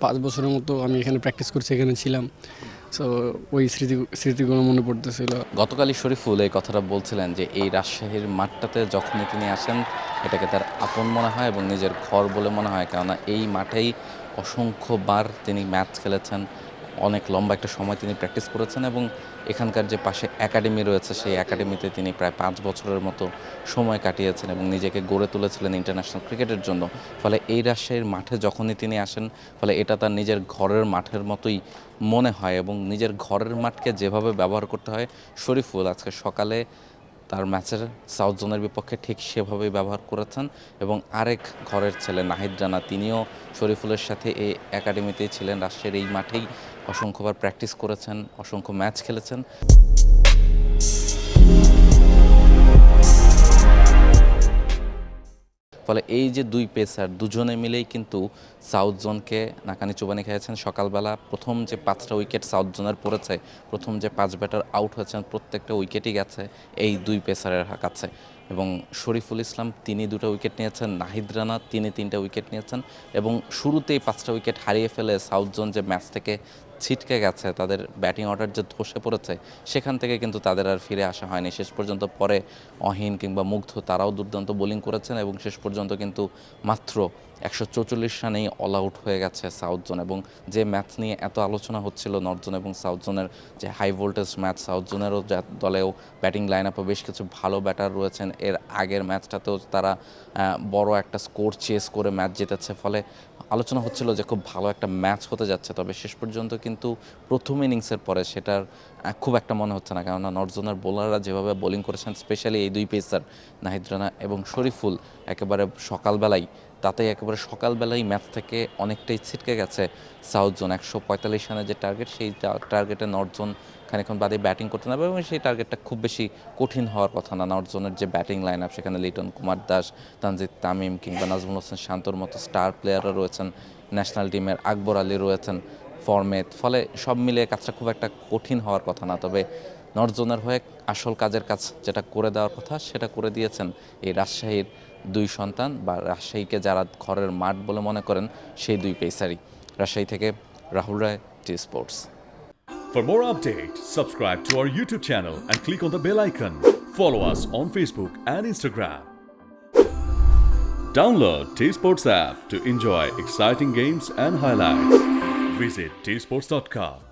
5 বছরের মতো আমি এখানে প্র্যাকটিস করছি, এখানে ছিলাম। সো ওই স্মৃতিগুলো মনে পড়তেছিল। গতকালই শরীফুল এই কথাটা বলছিলেন যে এই রাজশাহীর মাঠটাতে যখনই তিনি আসেন এটাকে তার আপন মনে হয় এবং নিজের ঘর বলে মনে হয়, কেননা এই মাঠেই অসংখ্যবার তিনি ম্যাচ খেলেছেন, অনেক লম্বা একটা সময় তিনি প্র্যাকটিস করেছেন এবং এখানকার যে পাশে একাডেমি রয়েছে সেই একাডেমিতে তিনি প্রায় 5 বছরের মতো সময় কাটিয়েছেন এবং নিজেকে গড়ে তুলেছিলেন ইন্টারন্যাশনাল ক্রিকেটের জন্য। ফলে এই রাজশাহীর মাঠে যখনই তিনি আসেন ফলে এটা তার নিজের ঘরের মাঠের মতোই মনে হয় এবং নিজের ঘরের মাঠকে যেভাবে ব্যবহার করতে হয় শরীফুল আজকে সকালে তার ম্যাচের সাউথ জোনের বিপক্ষে ঠিক সেভাবেই ব্যবহার করেছেন। এবং আরেক ঘরের ছেলে নাহিদ রানা তিনিও শরীফুলের সাথে এই একাডেমিতেই ছিলেন, রাজশাহীর এই মাঠেই অসংখ্যবার প্র্যাকটিস করেছেন, অসংখ্য ম্যাচ খেলেছেন। ফলে এই যে দুই পেসার দুজনে মিলেই কিন্তু সাউথ জোনকে নাকানি চুবানি খেয়েছেন। সকালবেলা প্রথম যে 5টা উইকেট সাউথ জোনের পড়েছে, প্রথম যে 5 ব্যাটার আউট হয়েছেন প্রত্যেকটা উইকেটই গেছে এই দুই পেসারের কাছে। এবং শরীফুল ইসলাম তিনি 2টা উইকেট নিয়েছেন, নাহিদ রানা তিনি 3টা উইকেট নিয়েছেন এবং শুরুতেই 5টা উইকেট হারিয়ে ফেলে সাউথ জোন যে ম্যাচ থেকে ছিটকে গেছে, তাদের ব্যাটিং অর্ডার যে ধসে পড়েছে সেখান থেকে কিন্তু তাদের আর ফিরে আসা হয়নি। শেষ পর্যন্ত পরে অহিন কিংবা মুগ্ধ তারাও দুর্দান্ত বোলিং করেছেন এবং শেষ পর্যন্ত কিন্তু মাত্র 144 রানেই অল আউট হয়ে গেছে সাউথ জোন। এবং যে ম্যাচ নিয়ে এত আলোচনা হচ্ছিল নর্থ জোন এবং সাউথ জোনের, যে হাই ভোল্টেজ ম্যাচ, সাউথ জোনেরও দলেও ব্যাটিং লাইন আপে বেশ কিছু ভালো ব্যাটার রয়েছেন, এর আগের ম্যাচটাতেও তারা বড় একটা স্কোর চেস করে ম্যাচ জিতেছে। ফলে আলোচনা হচ্ছিল যে খুব ভালো একটা ম্যাচ হতে যাচ্ছে, তবে শেষ পর্যন্ত কিন্তু প্রথম ইনিংসের পরে সেটার খুব একটা মনে হচ্ছে না, কেননা নর্থ জোনের বোলাররা যেভাবে বোলিং করেছেন, স্পেশালি এই দুই পেসার নাহিদ রানা এবং শরীফুল একেবারে সকালবেলাই ম্যাচ থেকে অনেকটাই ছিটকে গেছে সাউথ জোন। 145 রানের যে টার্গেট সেই টার্গেটে নর্থ জোন খানিকক্ষণ বাদে ব্যাটিং করতে নেবে এবং সেই টার্গেটটা খুব বেশি কঠিন হওয়ার কথা না। নর্থ জোনের যে ব্যাটিং লাইন আপ সেখানে লিটন কুমার দাস, তানজিদ তামিম কিংবা নাজমুল হোসেন শান্তর মতো স্টার প্লেয়াররা রয়েছেন, ন্যাশনাল টিমের আকবর আলী রয়েছেন ফর্মেট। ফলে সব মিলিয়ে কাজটা খুব একটা কঠিন হওয়ার কথা না, তবে নর্থ জোনের হয়ে আসল কাজের কাজ যেটা করে দেওয়ার কথা সেটা করে দিয়েছেন এই রাজশাহীর দুই সন্তান, বা রাজশাহীকে যারা ঘরের মাঠ বলে মনে করেন সেই দুই পেসারই। রাজশাহী থেকে রাহুল রায়, T Sports. For more updates, subscribe to our YouTube channel and click on the bell icon. Follow us on Facebook and Instagram. Download T Sports app to enjoy exciting games and highlights. Visit tsports.com.